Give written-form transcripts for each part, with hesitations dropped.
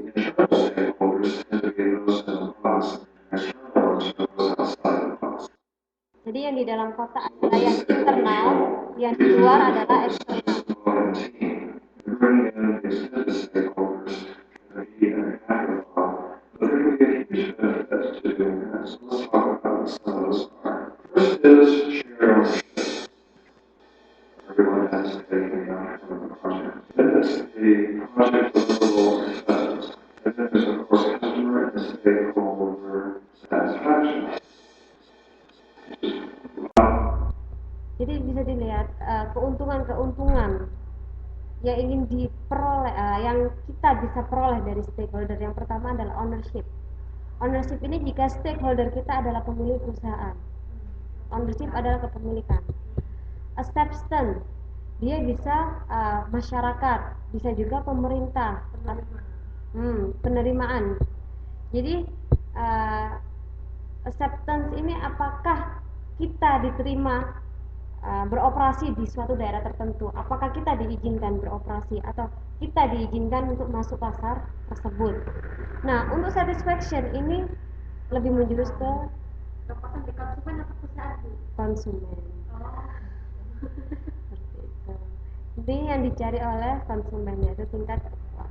internal stakeholders tend to be those in the box, and external ones are those outside the box. Jadi yang di dalam kotak adalah yang internal, yang di luar adalah eksternal. Bringing in the extended stakeholders can be an afterthought, but there can be a huge benefit to doing that. So let's talk about what some of those are. First is shared ownership. Everyone has to take the ownership of the project. Then it's the project deliverable acceptance. And then there's, of course, customer and stakeholder satisfaction. Jadi bisa dilihat keuntungan-keuntungan yang ingin diperoleh, yang kita bisa peroleh dari stakeholder. Yang pertama adalah ownership. Ownership ini jika stakeholder kita adalah pemilik perusahaan. Ownership adalah kepemilikan. Acceptance, dia bisa masyarakat, bisa juga pemerintah. Penerimaan. Jadi acceptance ini apakah kita diterima beroperasi di suatu daerah tertentu, apakah kita diizinkan beroperasi atau kita diizinkan untuk masuk pasar tersebut. Nah, untuk satisfaction ini lebih menjurus ke konsumen atau perusahaan? Konsumen. Seperti itu. Jadi yang dicari oleh konsumen yaitu tingkat kepuasan.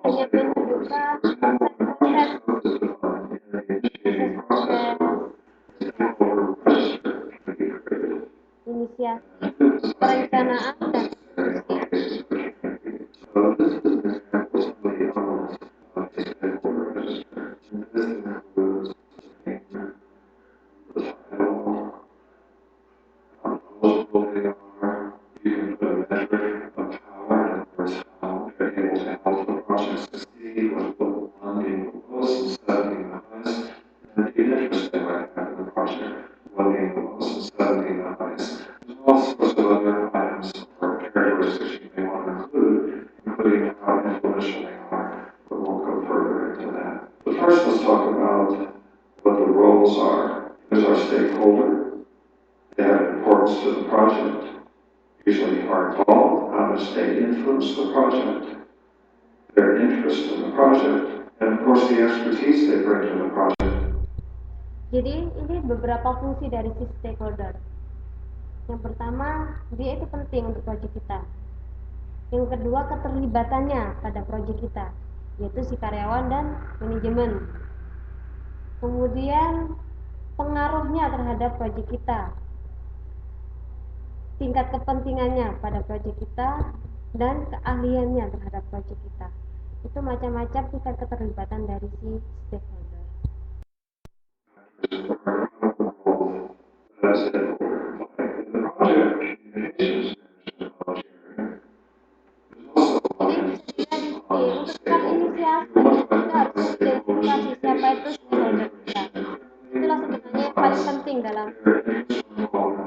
Hanya menunjukkan inisiasi, perencanaan, dan First, let's talk about what the roles are. There's our stakeholder. They have importance to the project. Usually are involved, how much they influence the project, their interest in the project, and of course the expertise they bring to the project. Jadi ini beberapa fungsi dari si stakeholder. Yang pertama, dia itu penting untuk proyek kita. Yang kedua, keterlibatannya pada proyek kita, yaitu si karyawan dan manajemen. Kemudian pengaruhnya terhadap proyek kita, tingkat kepentingannya pada proyek kita, dan keahliannya terhadap proyek kita. Itu macam-macam tingkat keterlibatan dari si stakeholder. Siapa itu stakeholder kita. Itulah sebenarnya yang paling penting dalam strategi pemasaran.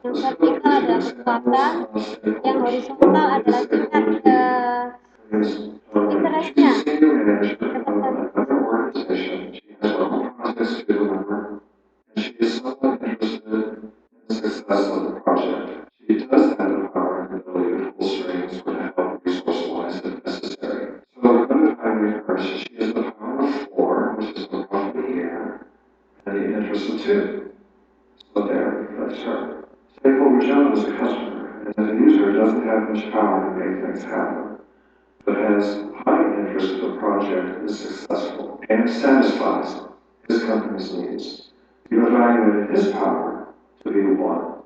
Yang vertikal adalah kekuatan, yang horizontal adalah tingkat interestnya. doesn't have much power to make things happen, but has high interest the project is successful and satisfies his company's needs. You evaluate his power to be 1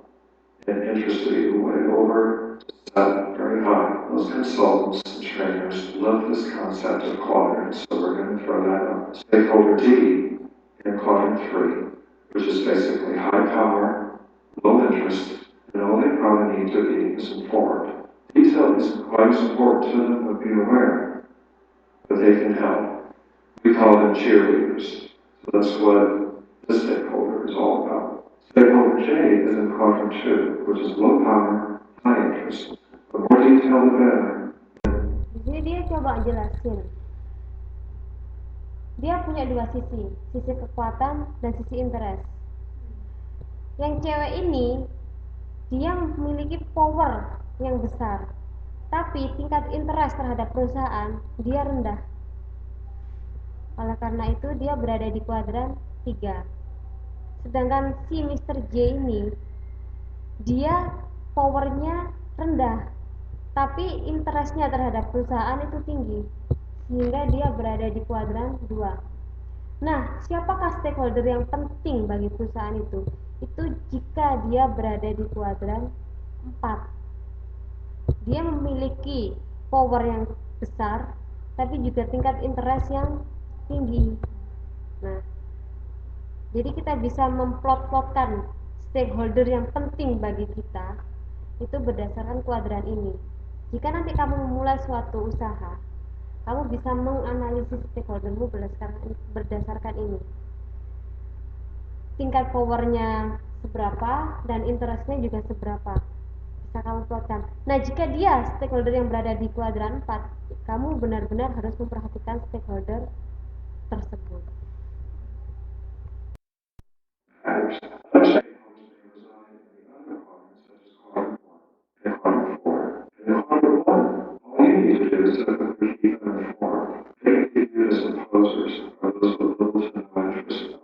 and interest to be way over 7, very high. Those consultants and trainers love this concept of quadrant, so we're going to throw that up. Stakeholder D in quadrant 3, which is basically high power, low interest, and all they probably need to be is informed. Detail isn't quite as important to them, but be aware that they can help. We call them cheerleaders. So that's what the stakeholder is all about. Stakeholder J is in quadrant 2, which is low power, high interest. The more detail, the better. Jadi dia coba jelasin. Dia punya 2 sisi kekuatan dan sisi interest. Yang cewek ini, dia memiliki power yang besar, tapi tingkat interest terhadap perusahaan dia rendah. Oleh karena itu dia berada di kuadran 3. Sedangkan si Mr. J ini, dia powernya rendah, tapi interestnya terhadap perusahaan itu tinggi, sehingga dia berada di kuadran 2. Nah, siapakah stakeholder yang penting bagi perusahaan itu? Itu jika dia berada di kuadran 4. Dia memiliki power yang besar, tapi juga tingkat interest yang tinggi. Nah, jadi kita bisa memplot-plotkan stakeholder yang penting bagi kita itu berdasarkan kuadran ini. Jika nanti kamu memulai suatu usaha, kamu bisa menganalisis stakeholdermu berdasarkan ini. Tingkat powernya seberapa dan interestnya juga seberapa. Bisa kamu plotkan. Nah, jika dia stakeholder yang berada di kuadran 4, kamu benar-benar harus memperhatikan stakeholder tersebut. Other stakeholders may reside in the other quadrants, such as quadrant 1 and quadrant 4. And in quadrant 1, all you need to do is simply keep them informed. They can be viewed as opposers, or those with little to no interest.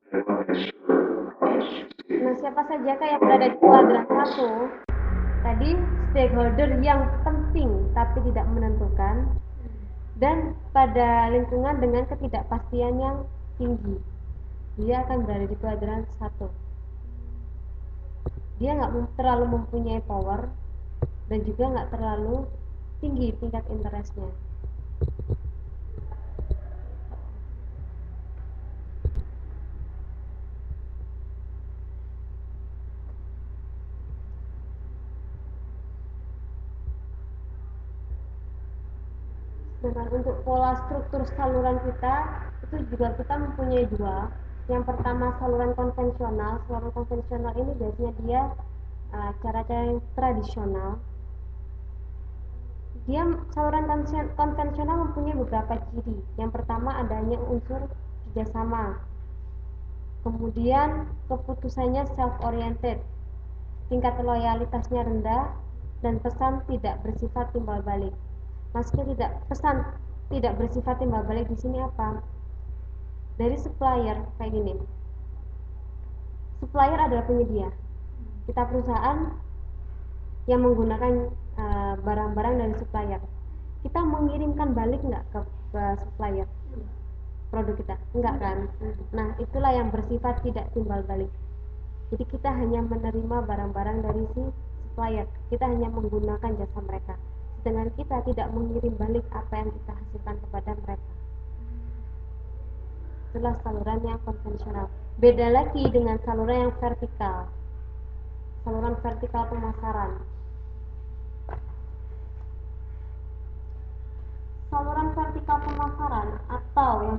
They want to make sure the project succeeds. Nah, siapa saja yang berada di kuadran 1? Tadi stakeholder yang penting tapi tidak menentukan, dan pada lingkungan dengan ketidakpastian yang tinggi, dia akan berada di kuadran 1. Dia nggak terlalu mempunyai power dan juga nggak terlalu tinggi tingkat interestnya. Sedangkan untuk pola struktur saluran kita itu juga kita mempunyai 2. Yang pertama saluran konvensional. Saluran konvensional ini biasanya dia cara-cara yang tradisional. Saluran konvensional mempunyai beberapa ciri. Yang pertama adanya unsur kerjasama. Kemudian keputusannya self-oriented. Tingkat loyalitasnya rendah dan pesan tidak bersifat timbal balik. Maksudnya pesan tidak bersifat timbal balik di sini apa? Dari supplier kayak gini. Supplier adalah penyedia. Kita perusahaan yang menggunakan barang-barang dari supplier. Kita mengirimkan balik nggak ke supplier produk kita? Enggak kan? Nah, itulah yang bersifat tidak timbal balik. Jadi kita hanya menerima barang-barang dari si supplier. Kita hanya menggunakan jasa mereka. Sedangkan kita tidak mengirim balik apa yang kita hasilkan kepada mereka. Itulah saluran yang konvensional. Beda lagi dengan saluran yang vertikal. Saluran vertikal pemasaran. Saluran vertikal pemasaran atau yang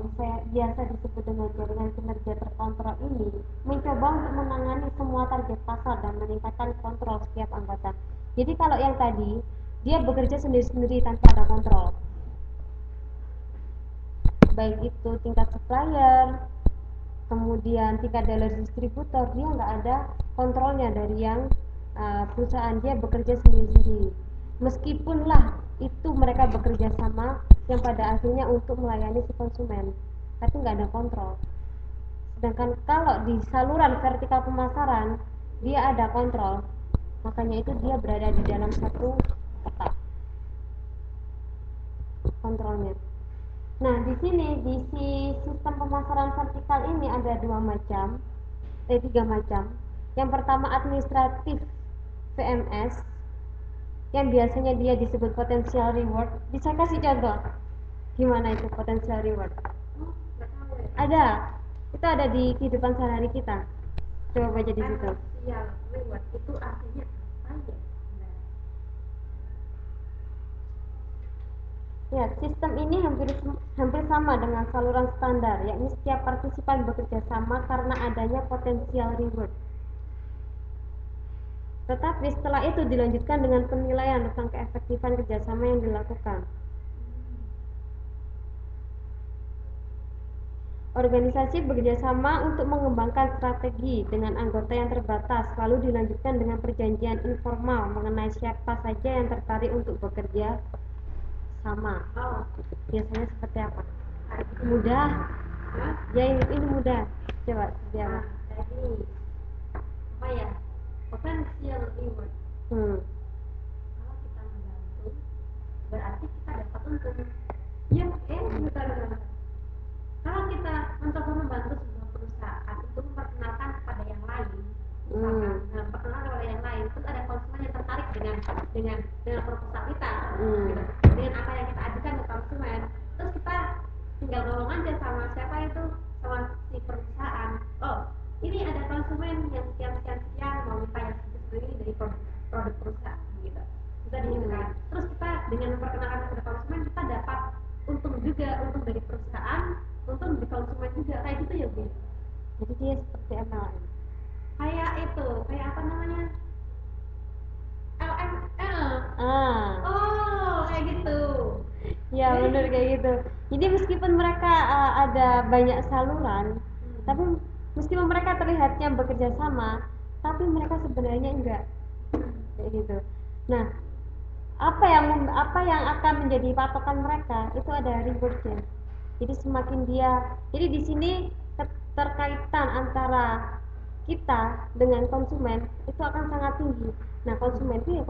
biasa disebut dengan jaringan kinerja terkontrol ini mencoba untuk menangani semua target pasar dan meningkatkan kontrol setiap anggota. Jadi kalau yang tadi dia bekerja sendiri-sendiri tanpa ada kontrol, baik itu tingkat supplier, kemudian tingkat dealer distributor, dia nggak ada kontrolnya dari yang perusahaan, dia bekerja sendiri-sendiri. Meskipun lah itu mereka bekerja sama yang pada akhirnya untuk melayani si konsumen, tapi nggak ada kontrol. Sedangkan kalau di saluran vertikal pemasaran dia ada kontrol. Makanya itu dia berada di dalam satu kotak kontrolnya. Nah, di sini di sistem pemasaran vertikal ini ada tiga macam. Yang pertama administratif VMS, yang biasanya dia disebut potential reward. Bisa kasih contoh? Gimana itu potential reward? Nggak tahu ya. Ada. Itu ada di kehidupan sehari-hari kita. Coba baca di situ. Potensial reward itu artinya apa ya? Ya, sistem ini hampir sama dengan saluran standar, yakni setiap partisipan bekerja sama karena adanya potensial reward. Tetapi setelah itu dilanjutkan dengan penilaian tentang keefektifan kerjasama yang dilakukan. Organisasi bekerjasama untuk mengembangkan strategi dengan anggota yang terbatas, lalu dilanjutkan dengan perjanjian informal mengenai siapa saja yang tertarik untuk bekerja sama. Oh, Biasanya seperti apa? gitu. Mudah? Hah? Ya, ini mudah. Coba seperti apa? Nah, jadi apa ya? Potential reward. Kalau kita membantu, berarti kita dapat untung. Ya, betul. Kalau kita mencoba membantu sebuah perusahaan untuk memperkenalkan kepada yang lain, misalkan memperkenalkan kepada yang lain, terus ada konsumen yang tertarik dengan proposal kita, gitu. Dengan apa yang kita ajukan ke konsumen, terus kita tinggal ngomong aja sama siapa itu, sama si perusahaan. Oh, ini ada konsumen yang sekian mau minta yang seperti ini dari produk perusahaan, gitu. Bisa diinginkan. Terus kita dengan memperkenalkan kepada konsumen, kita dapat untung juga, untung dari perusahaan, untung dari konsumen juga, kayak gitu ya Bu. Jadi dia seperti MLM. Kayak itu, kayak apa namanya, LML. Oh, kayak gitu. Ya benar kayak gitu. Jadi meskipun mereka ada banyak saluran, tapi meskipun mereka terlihatnya bekerja sama, tapi mereka sebenarnya enggak kayak gitu. Nah, apa yang akan menjadi patokan mereka itu ada rewardnya. Jadi semakin jadi di sini keterkaitan antara kita dengan konsumen itu akan sangat tinggi. Nah, konsumen itu ya